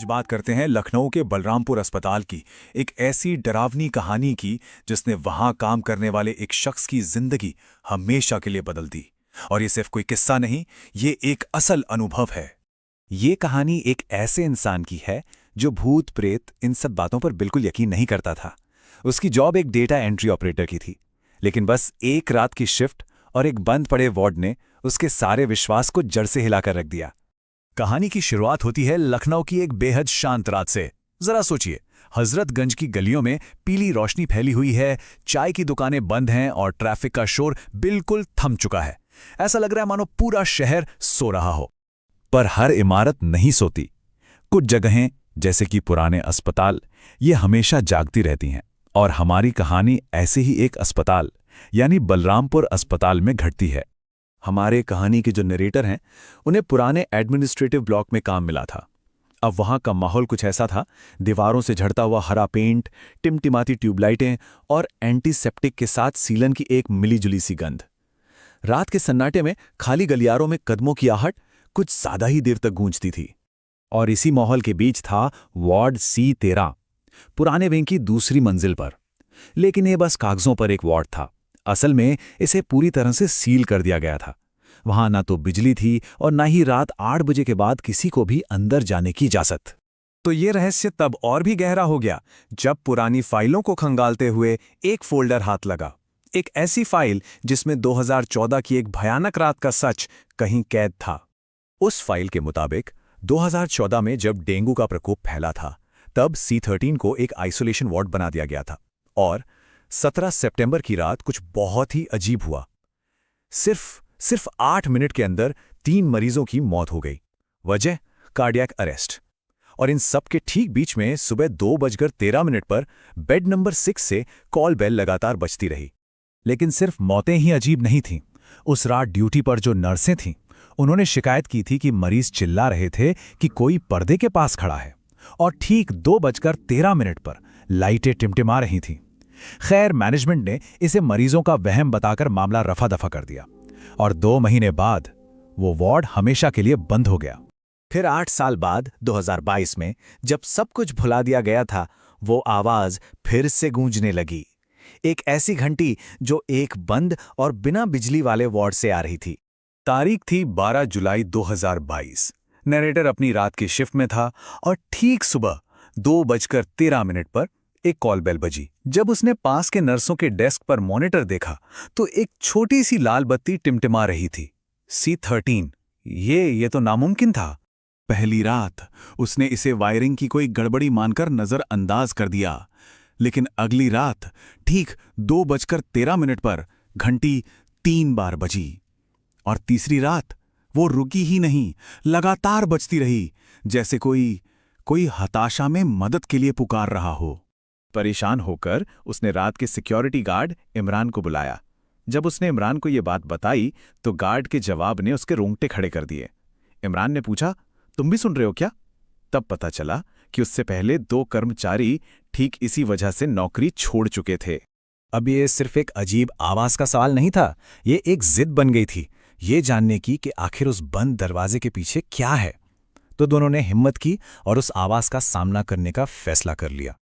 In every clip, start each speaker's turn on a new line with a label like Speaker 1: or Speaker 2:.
Speaker 1: आज बात करते हैं लखनऊ के बलरामपुर अस्पताल की, एक ऐसी डरावनी कहानी की जिसने वहां काम करने वाले एक शख्स की जिंदगी हमेशा के लिए बदल दी। और ये सिर्फ कोई किस्सा नहीं, ये एक असल अनुभव है।
Speaker 2: ये कहानी एक ऐसे इंसान की है जो भूत प्रेत इन सब बातों पर बिल्कुल यकीन नहीं करता था। उसकी जॉब एक डेटा एंट्री ऑपरेटर की थी, लेकिन बस एक रात की शिफ्ट और एक बंद पड़े वार्ड ने उसके सारे विश्वास को जड़ से हिलाकर रख दिया।
Speaker 3: कहानी की शुरुआत होती है लखनऊ की एक बेहद शांत रात से। जरा सोचिए, हजरतगंज की गलियों में पीली रोशनी फैली हुई है, चाय की दुकानें बंद हैं और ट्रैफिक का शोर बिल्कुल थम चुका है। ऐसा लग रहा है मानो पूरा शहर सो रहा हो।
Speaker 2: पर हर इमारत नहीं सोती। कुछ जगहें, जैसे कि पुराने अस्पताल, ये हमेशा जागती रहती हैं। और हमारी कहानी ऐसे ही एक अस्पताल यानी बलरामपुर अस्पताल में घटती है। हमारे कहानी के जो नरेटर हैं, उन्हें पुराने एडमिनिस्ट्रेटिव ब्लॉक में काम मिला था। अब वहां का माहौल कुछ ऐसा था, दीवारों से झड़ता हुआ हरा पेंट, टिमटिमाती ट्यूबलाइटें और एंटीसेप्टिक के साथ सीलन की एक मिलीजुली सी गंध। रात के सन्नाटे में खाली गलियारों में कदमों की आहट कुछ ज्यादा ही देर तक गूंजती थी। और इसी माहौल के बीच था वार्ड C13, पुराने विंग की दूसरी मंजिल पर। लेकिन ये बस कागजों पर एक वार्ड था। असल में इसे पूरी तरह से सील कर दिया गया था। वहां ना तो बिजली थी और ना ही रात 8 बजे के बाद किसी को भी अंदर जाने की इजाजत।
Speaker 1: तो ये रहस्य तब और भी गहरा हो गया जब पुरानी फाइलों को खंगालते हुए एक फोल्डर हाथ लगा। एक ऐसी फाइल जिसमें 2014 की एक भयानक रात का सच कहीं कैद था।
Speaker 2: उस फाइल के मुताबिक 2014 में जब डेंगू का प्रकोप फैला था, तब C13 को एक आइसोलेशन वार्ड बना दिया गया था। और 17 सितंबर की रात कुछ बहुत ही अजीब हुआ। सिर्फ 8 मिनट के अंदर 3 मरीजों की मौत हो गई। वजह कार्डियक अरेस्ट। और इन सब के ठीक बीच में सुबह 2:13 पर बेड नंबर 6 से कॉल बेल लगातार बजती रही।
Speaker 3: लेकिन सिर्फ मौतें ही अजीब नहीं थीं। उस रात ड्यूटी पर जो नर्सें थीं, उन्होंने शिकायत की थी कि मरीज चिल्ला रहे थे कि कोई पर्दे के पास खड़ा है। और ठीक 2:13 पर लाइटें टिमटिमा रही थीं। खैर, मैनेजमेंट ने इसे मरीजों का वहम बताकर मामला रफा दफा कर दिया और 2 महीने बाद वो वार्ड हमेशा के लिए बंद हो गया।
Speaker 2: फिर 8 साल बाद 2022 में जब सब कुछ भुला दिया गया था, वो आवाज फिर से गूंजने लगी। एक ऐसी घंटी जो एक बंद और बिना बिजली वाले वार्ड से आ रही थी।
Speaker 1: तारीख थी 12 जुलाई 2022। नरेटर अपनी रात की शिफ्ट में था और ठीक सुबह 2:13 पर एक कॉल बेल बजी। जब उसने पास के नर्सों के डेस्क पर मॉनिटर देखा तो एक छोटी सी लाल बत्ती टिमटिमा रही थी। C13, ये तो नामुमकिन था। पहली रात उसने इसे वायरिंग की कोई गड़बड़ी मानकर नजरअंदाज कर दिया, लेकिन अगली रात ठीक 2:13 पर घंटी 3 बार बजी। और तीसरी रात वो रुकी ही नहीं, लगातार बजती रही, जैसे कोई हताशा में मदद के लिए पुकार रहा हो। परेशान होकर उसने रात के सिक्योरिटी गार्ड इमरान को बुलाया। जब उसने इमरान को ये बात बताई तो गार्ड के जवाब ने उसके रोंगटे खड़े कर दिए। इमरान ने पूछा, तुम भी सुन रहे हो क्या? तब पता चला कि उससे पहले 2 कर्मचारी ठीक इसी वजह से नौकरी छोड़ चुके थे।
Speaker 3: अब ये सिर्फ एक अजीब आवाज का सवाल नहीं था, ये एक जिद बन गई थी, ये जानने की कि आखिर उस बंद दरवाजे के पीछे क्या है। तो दोनों ने हिम्मत की और उस आवाज का सामना करने का फैसला कर लिया।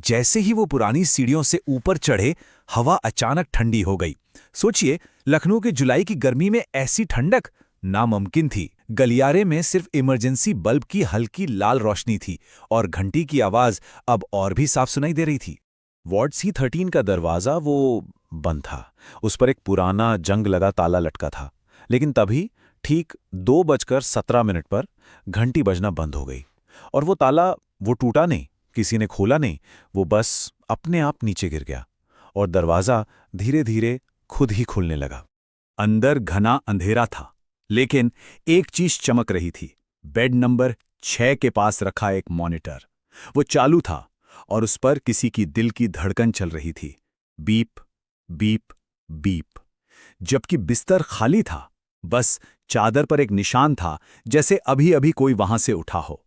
Speaker 3: जैसे ही वो पुरानी सीढ़ियों से ऊपर चढ़े, हवा अचानक ठंडी हो गई। सोचिए, लखनऊ के जुलाई की गर्मी में ऐसी ठंडक नामुमकिन थी। गलियारे में सिर्फ इमरजेंसी बल्ब की हल्की लाल रोशनी थी और घंटी की आवाज अब और भी साफ सुनाई दे रही थी। वार्ड C13 का दरवाजा वो बंद था। उस पर एक पुराना जंग लगा ताला लटका था। लेकिन तभी ठीक 2:17 पर घंटी बजना बंद हो गई। और वो ताला वो टूटा नहीं, किसी ने खोला नहीं, वो बस अपने आप नीचे गिर गया और दरवाजा धीरे धीरे खुद ही खुलने लगा। अंदर घना अंधेरा था, लेकिन एक चीज चमक रही थी। बेड नंबर 6 के पास रखा एक मॉनिटर, वो चालू था और उस पर किसी की दिल की धड़कन चल रही थी। Beep beep beep. जबकि बिस्तर खाली था, बस चादर पर एक निशान था, जैसे अभी अभी कोई वहां से उठा हो।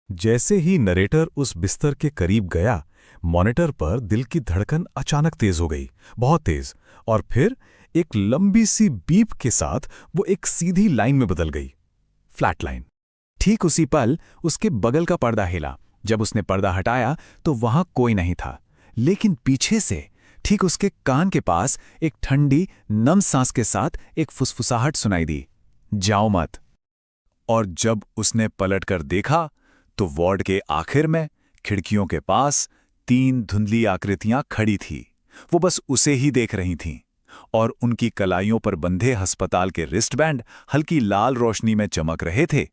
Speaker 3: जैसे ही नरेटर उस बिस्तर के करीब गया, मॉनिटर पर दिल की धड़कन अचानक तेज हो गई, बहुत तेज। और फिर एक लंबी सी बीप के साथ वो एक सीधी लाइन में बदल गई, फ्लैट लाइन। ठीक उसी पल उसके बगल का पर्दा हिला। जब उसने पर्दा हटाया तो वहां कोई नहीं था, लेकिन पीछे से ठीक उसके कान के पास एक ठंडी नम सांस के साथ एक फुसफुसाहट सुनाई दी, जाओ मत।
Speaker 2: और जब उसने पलटकर देखा तो वार्ड के आखिर में खिड़कियों के पास 3 धुंधली आकृतियां खड़ी थी। वो बस उसे ही देख रही थीं और उनकी कलाइयों पर बंधे अस्पताल के रिस्टबैंड हल्की लाल रोशनी में चमक रहे थे।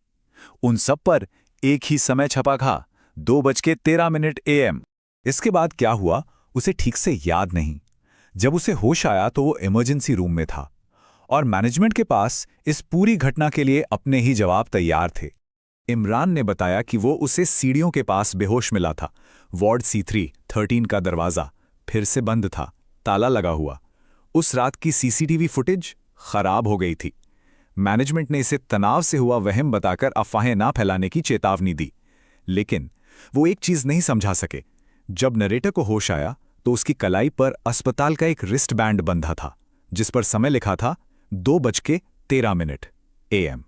Speaker 2: उन सब पर एक ही समय छपा था, 2:13 AM। इसके बाद क्या हुआ उसे ठीक से याद नहीं। जब उसे होश आया तो वो इमरजेंसी रूम में था और मैनेजमेंट के पास इस पूरी घटना के लिए अपने ही जवाब तैयार थे। इमरान ने बताया कि वो उसे सीढ़ियों के पास बेहोश मिला था। वार्ड C3 13 का दरवाज़ा फिर से बंद था, ताला लगा हुआ। उस रात की CCTV फुटेज खराब हो गई थी। मैनेजमेंट ने इसे तनाव से हुआ वहम बताकर अफवाहें ना फैलाने की चेतावनी दी, लेकिन वो एक चीज़ नहीं समझा सके। जब नरेटर को होश आया तो उसकी कलाई पर अस्पताल का एक रिस्ट बैंड बंधा था, जिस पर समय लिखा था 2:13 AM।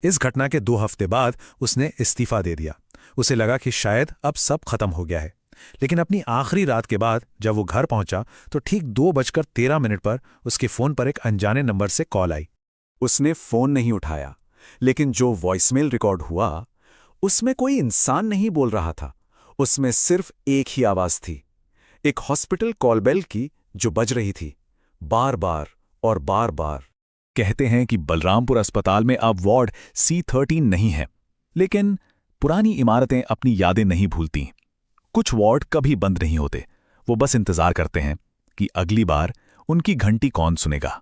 Speaker 3: इस घटना के 2 हफ्ते बाद उसने इस्तीफा दे दिया। उसे लगा कि शायद अब सब खत्म हो गया है, लेकिन अपनी आखिरी रात के बाद जब वो घर पहुंचा तो ठीक 2:13 पर उसके फोन पर एक अनजाने नंबर से कॉल आई।
Speaker 1: उसने फोन नहीं उठाया, लेकिन जो वॉइसमेल रिकॉर्ड हुआ उसमें कोई इंसान नहीं बोल रहा था। उसमें सिर्फ एक ही आवाज थी, एक हॉस्पिटल कॉल बेल की, जो बज रही थी बार बार और बार बार।
Speaker 2: कहते हैं कि बलरामपुर अस्पताल में अब वार्ड C13 नहीं है, लेकिन पुरानी इमारतें अपनी यादें नहीं भूलती। कुछ वार्ड कभी बंद नहीं होते, वो बस इंतजार करते हैं कि अगली बार उनकी घंटी कौन सुनेगा।